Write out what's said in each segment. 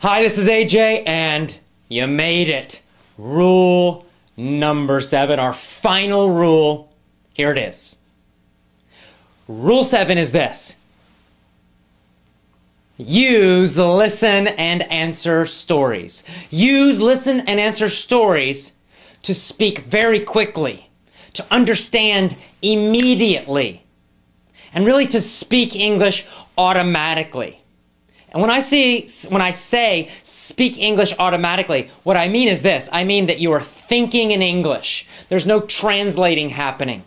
Hi, this is AJ, and you made it. Rule number 7, our final rule. Here it is. Rule 7 is this. Use listen and answer stories. Use listen and answer stories to speak very quickly, to understand immediately, and really to speak English automatically. And when I say speak English automatically, what I mean is this. I mean that you are thinking in English. There's no translating happening.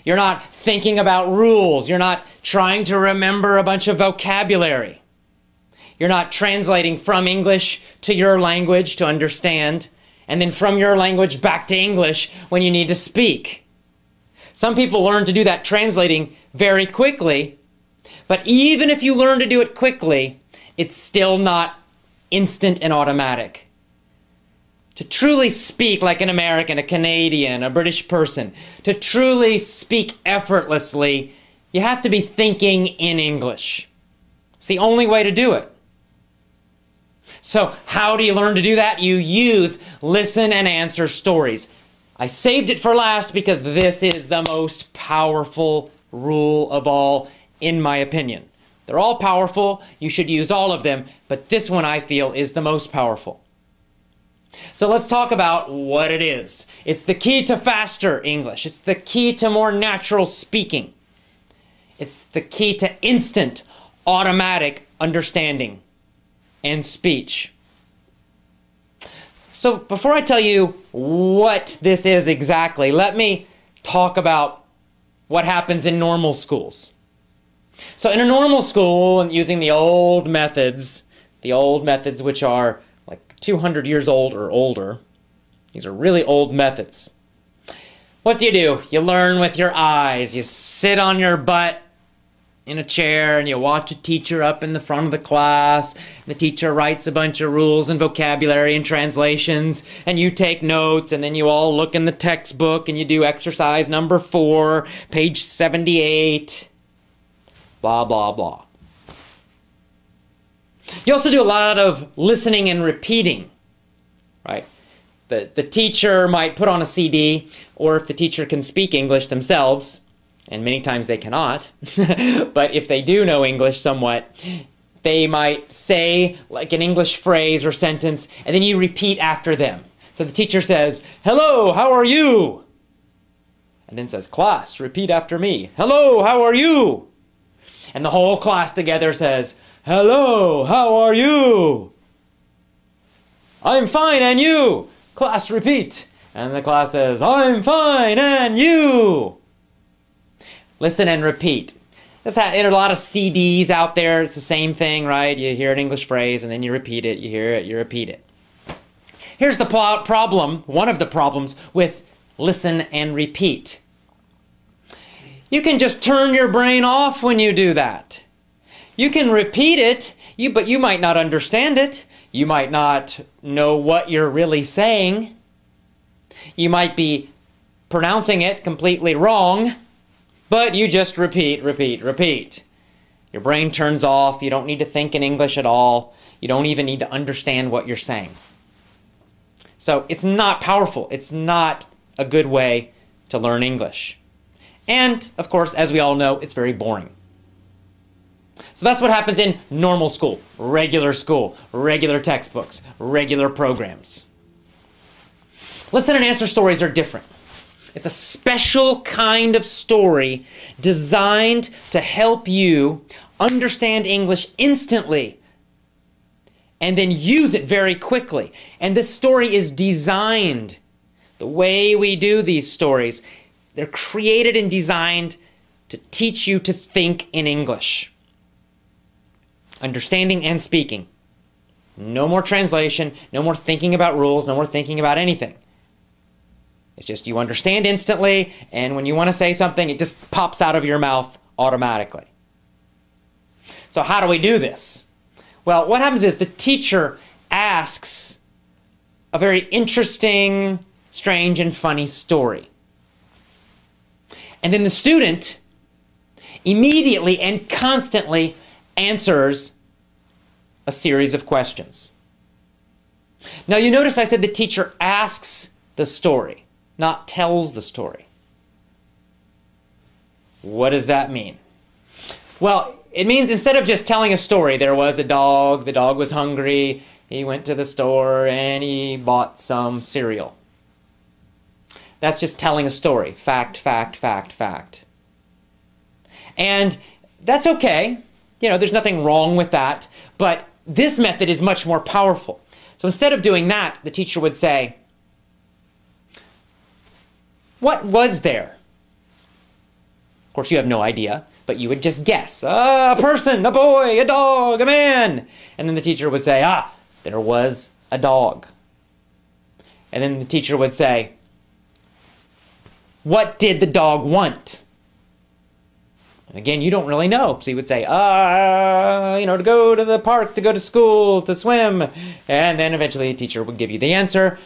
You're not thinking about rules. You're not trying to remember a bunch of vocabulary. You're not translating from English to your language to understand, and then from your language back to English when you need to speak. Some people learn to do that translating very quickly, but even if you learn to do it quickly, it's still not instant and automatic. To truly speak like an American, a Canadian, a British person, to truly speak effortlessly, you have to be thinking in English. It's the only way to do it. So how do you learn to do that? You use listen and answer stories. I saved it for last because this is the most powerful rule of all, in my opinion. They're all powerful. You should use all of them, but this one I feel is the most powerful. So let's talk about what it is. It's the key to faster English. It's the key to more natural speaking. It's the key to instant, automatic understanding and speech. So before I tell you what this is exactly, let me talk about what happens in normal schools. So in a normal school, and using the old methods which are like 200 years old or older, these are really old methods. What do? You learn with your eyes. You sit on your butt in a chair and you watch a teacher up in the front of the class. The teacher writes a bunch of rules and vocabulary and translations, and you take notes, and then you all look in the textbook and you do exercise number 4, page 78. Blah, blah, blah. You also do a lot of listening and repeating, right? The teacher might put on a CD, or if the teacher can speak English themselves, and many times they cannot, but if they do know English somewhat, they might say like an English phrase or sentence, and then you repeat after them. So the teacher says, "Hello, how are you?" And then says, "Class, repeat after me. Hello, how are you?" And the whole class together says, "Hello, how are you?" "I'm fine, and you?" Class, repeat. And the class says, "I'm fine, and you?" Listen and repeat. There are a lot of CDs out there. It's the same thing, right? You hear an English phrase, and then you repeat it. You hear it, you repeat it. Here's the problem, one of the problems with listen and repeat. You can just turn your brain off when you do that. You can repeat it, but you might not understand it. You might not know what you're really saying. You might be pronouncing it completely wrong, but you just repeat, repeat, repeat. Your brain turns off. You don't need to think in English at all. You don't even need to understand what you're saying. So it's not powerful. It's not a good way to learn English. And, of course, as we all know, it's very boring. So that's what happens in normal school, regular textbooks, regular programs. Listen and answer stories are different. It's a special kind of story designed to help you understand English instantly and then use it very quickly. And this story is designed, the way we do these stories, they're created and designed to teach you to think in English. Understanding and speaking. No more translation, no more thinking about rules, no more thinking about anything. It's just you understand instantly, and when you want to say something, it just pops out of your mouth automatically. So how do we do this? Well, what happens is the teacher asks a very interesting, strange, and funny story. And then the student immediately and constantly answers a series of questions. Now you notice I said the teacher asks the story, not tells the story. What does that mean? Well, it means instead of just telling a story, there was a dog, the dog was hungry, he went to the store and he bought some cereal. That's just telling a story. Fact, fact, fact, fact. And that's okay. You know, there's nothing wrong with that. But this method is much more powerful. So instead of doing that, the teacher would say, what was there? Of course, you have no idea, but you would just guess. A person, a boy, a dog, a man. And then the teacher would say, there was a dog. And then the teacher would say, what did the dog want? And again, you don't really know. So you would say, to go to the park, to go to school, to swim. And then eventually the teacher would give you the answer.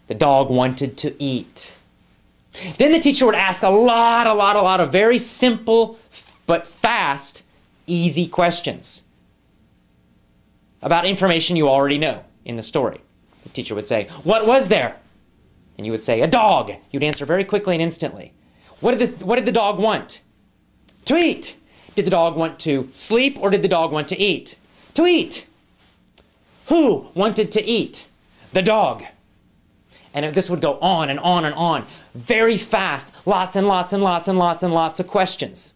The dog wanted to eat. Then the teacher would ask a lot of very simple but fast, easy questions about information you already know in the story. The teacher would say, what was there? And you would say, a dog. You'd answer very quickly and instantly. What did the dog want? To eat. Did the dog want to sleep or did the dog want to eat? To eat. Who wanted to eat? The dog. And this would go on and on and on. Very fast. Lots and lots and lots and lots and lots of questions.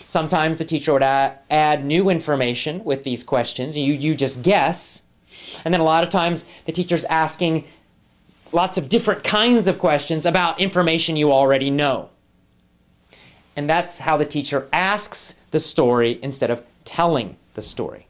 Sometimes the teacher would add new information with these questions. You just guess. And then a lot of times the teacher's asking lots of different kinds of questions about information you already know. And that's how the teacher asks the story instead of telling the story.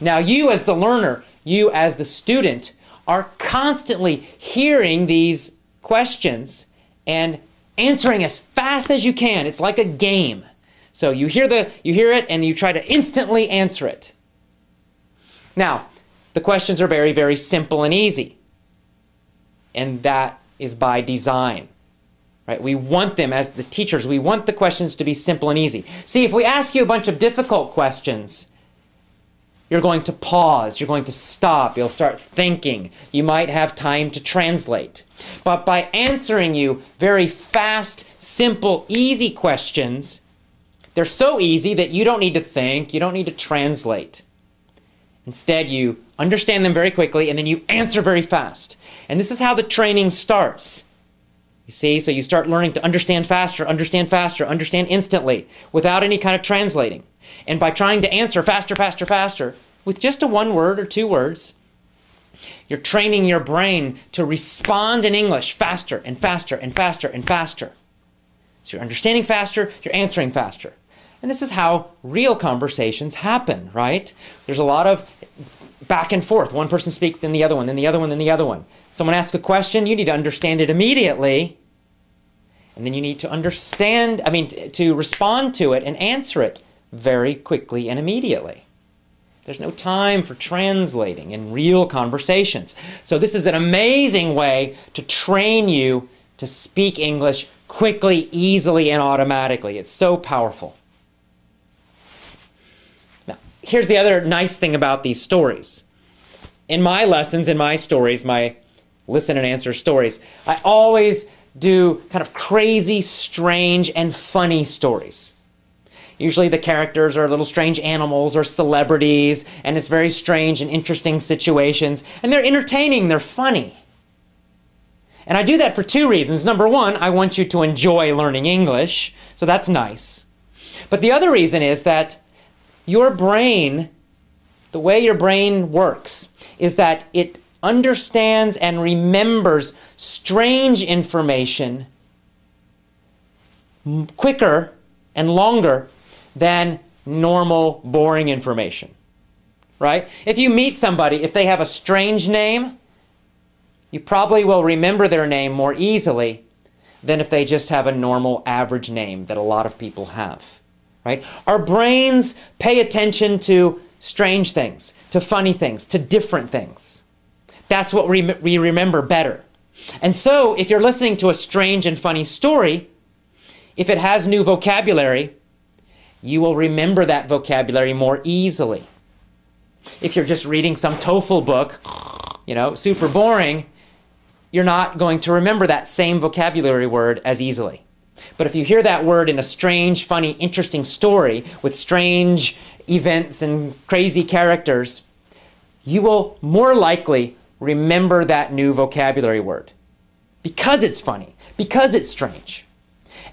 Now you as the learner, you as the student, are constantly hearing these questions and answering as fast as you can. It's like a game. So you hear it and you try to instantly answer it. Now, the questions are very, very simple and easy. And that is by design. Right? We want them, as the teachers, we want the questions to be simple and easy. See, if we ask you a bunch of difficult questions, you're going to pause, you're going to stop, you'll start thinking, you might have time to translate. But by answering you very fast, simple, easy questions, they're so easy that you don't need to think, you don't need to translate. Instead, you understand them very quickly and then you answer very fast. And this is how the training starts. You see, so you start learning to understand faster, understand instantly, without any kind of translating. And by trying to answer faster, faster, faster, with just a one word or two words, you're training your brain to respond in English faster and faster and faster and faster. So you're understanding faster, you're answering faster. And this is how real conversations happen, right? There's a lot of back and forth. One person speaks, then the other one, then the other one, then the other one. Someone asks a question, you need to understand it immediately. And then you need to respond to it and answer it very quickly and immediately. There's no time for translating in real conversations. So this is an amazing way to train you to speak English quickly, easily, and automatically. It's so powerful. Now, here's the other nice thing about these stories. In my lessons, in my stories, my listen and answer stories, I always do kind of crazy, strange, and funny stories. Usually the characters are little strange animals or celebrities, and it's very strange and interesting situations, and they're entertaining, they're funny. And I do that for two reasons. Number one, I want you to enjoy learning English, so that's nice. But the other reason is that your brain, the way your brain works, is that it understands and remembers strange information quicker and longer than normal, boring information, right? If you meet somebody, if they have a strange name, you probably will remember their name more easily than if they just have a normal, average name that a lot of people have, right? Our brains pay attention to strange things, to funny things, to different things. That's what we remember better. And so, if you're listening to a strange and funny story, if it has new vocabulary, you will remember that vocabulary more easily. if you're just reading some TOEFL book, you know, super boring, you're not going to remember that same vocabulary word as easily. But if you hear that word in a strange, funny, interesting story with strange events and crazy characters, you will more likely remember that new vocabulary word because it's funny, because it's strange.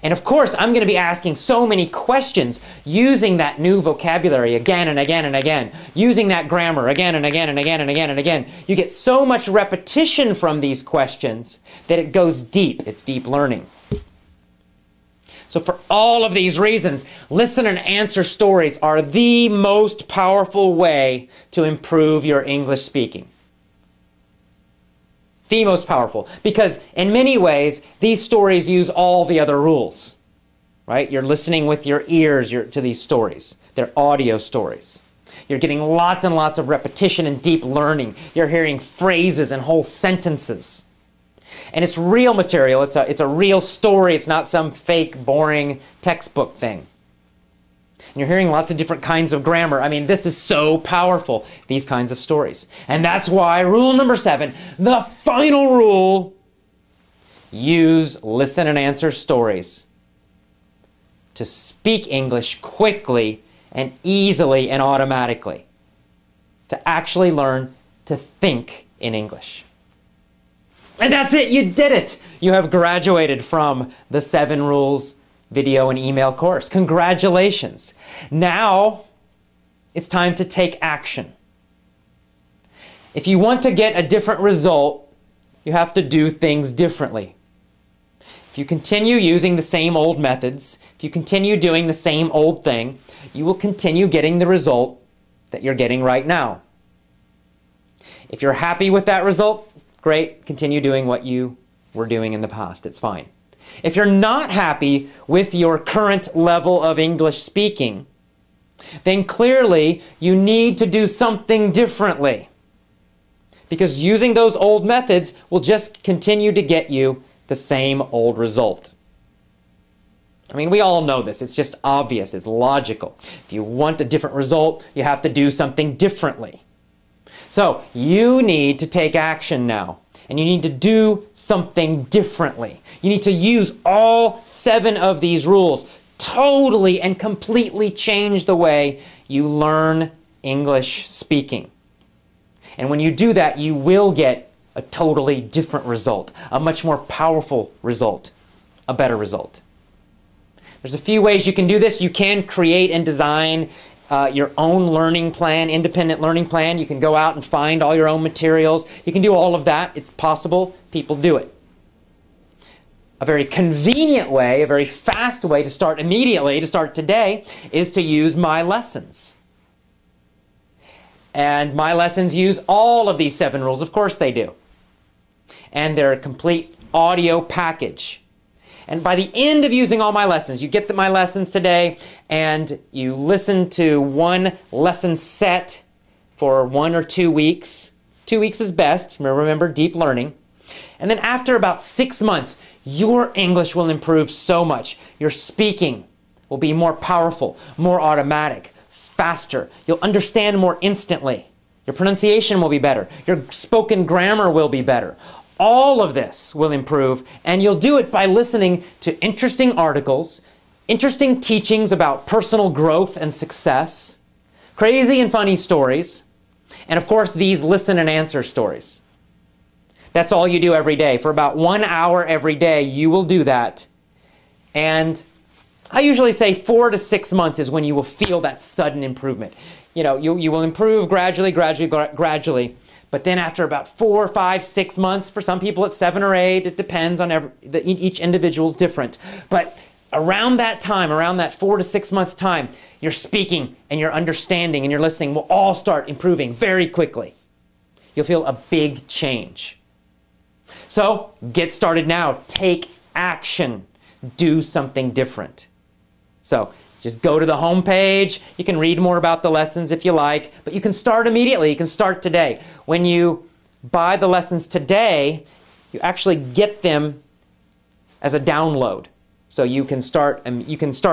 And of course, I'm going to be asking so many questions using that new vocabulary again and again and again, using that grammar again and again and again and again and again. You get so much repetition from these questions that it goes deep. It's deep learning. So for all of these reasons, listen and answer stories are the most powerful way to improve your English speaking. The most powerful, because in many ways, these stories use all the other rules, right? You're listening with your ears to these stories. They're audio stories. You're getting lots and lots of repetition and deep learning. You're hearing phrases and whole sentences. And it's real material. It's a real story. It's not some fake, boring textbook thing. And you're hearing lots of different kinds of grammar. I mean, this is so powerful, these kinds of stories. And that's why rule number 7, the final rule, use listen and answer stories to speak English quickly and easily and automatically, to actually learn to think in English. And that's it, you did it! You have graduated from the 7 rules video and email course. Congratulations. Now, it's time to take action. If you want to get a different result, you have to do things differently. If you continue using the same old methods, if you continue doing the same old thing, you will continue getting the result that you're getting right now. If you're happy with that result, great, continue doing what you were doing in the past. It's fine. If you're not happy with your current level of English speaking, then clearly you need to do something differently. Because using those old methods will just continue to get you the same old result. I mean, we all know this. It's just obvious. It's logical. If you want a different result, you have to do something differently. So you need to take action now. And you need to do something differently. You need to use all 7 of these rules, totally and completely change the way you learn English speaking. And when you do that, you will get a totally different result, a much more powerful result, a better result. There's a few ways you can do this. You can create and design your own learning plan, independent learning plan. You can go out and find all your own materials. You can do all of that. It's possible. People do it. A very convenient way, a very fast way to start immediately, to start today, is to use My Lessons. And My Lessons use all of these 7 rules. Of course they do. And they're a complete audio package. And by the end of using all My Lessons, you get My Lessons today and you listen to one lesson set for 1 or 2 weeks. 2 weeks is best. Remember, deep learning. And then after about 6 months, your English will improve so much. Your speaking will be more powerful, more automatic, faster. You'll understand more instantly. Your pronunciation will be better. Your spoken grammar will be better. All of this will improve, and you'll do it by listening to interesting articles, interesting teachings about personal growth and success, crazy and funny stories, and of course these listen and answer stories. That's all you do every day. For about 1 hour every day, you will do that. And I usually say 4 to 6 months is when you will feel that sudden improvement. You know, you will improve gradually. But then after about 4, 5, 6 months, for some people it's 7 or 8, it depends on each individual's different. But around that time, around that 4 to 6 month time, your speaking and your understanding and your listening will all start improving very quickly. You'll feel a big change. So get started now. Take action. Do something different. So just go to the home page. You can read more about the lessons if you like, but you can start immediately. You can start today. When you buy the lessons today, you actually get them as a download. So you can start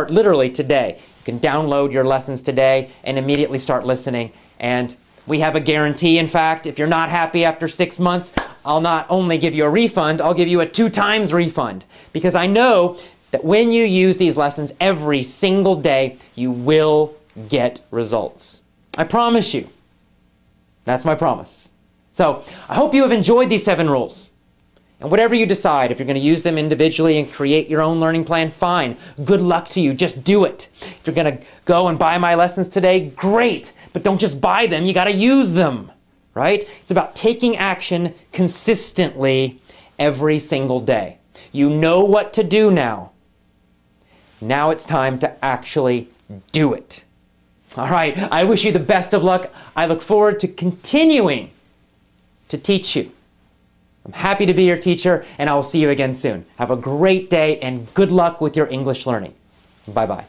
literally today. You can download your lessons today and immediately start listening, and We have a guarantee, in fact. If you're not happy after 6 months, I'll not only give you a refund, I'll give you a 2 times refund. Because I know that when you use these lessons every single day, you will get results. I promise you. That's my promise. So, I hope you have enjoyed these 7 rules. And whatever you decide, if you're going to use them individually and create your own learning plan, fine. Good luck to you. Just do it. If you're going to go and buy my lessons today, great. But don't just buy them. You got to use them, right? It's about taking action consistently every single day. You know what to do now. Now it's time to actually do it. All right. I wish you the best of luck. I look forward to continuing to teach you. I'm happy to be your teacher, and I will see you again soon. Have a great day, and good luck with your English learning. Bye-bye.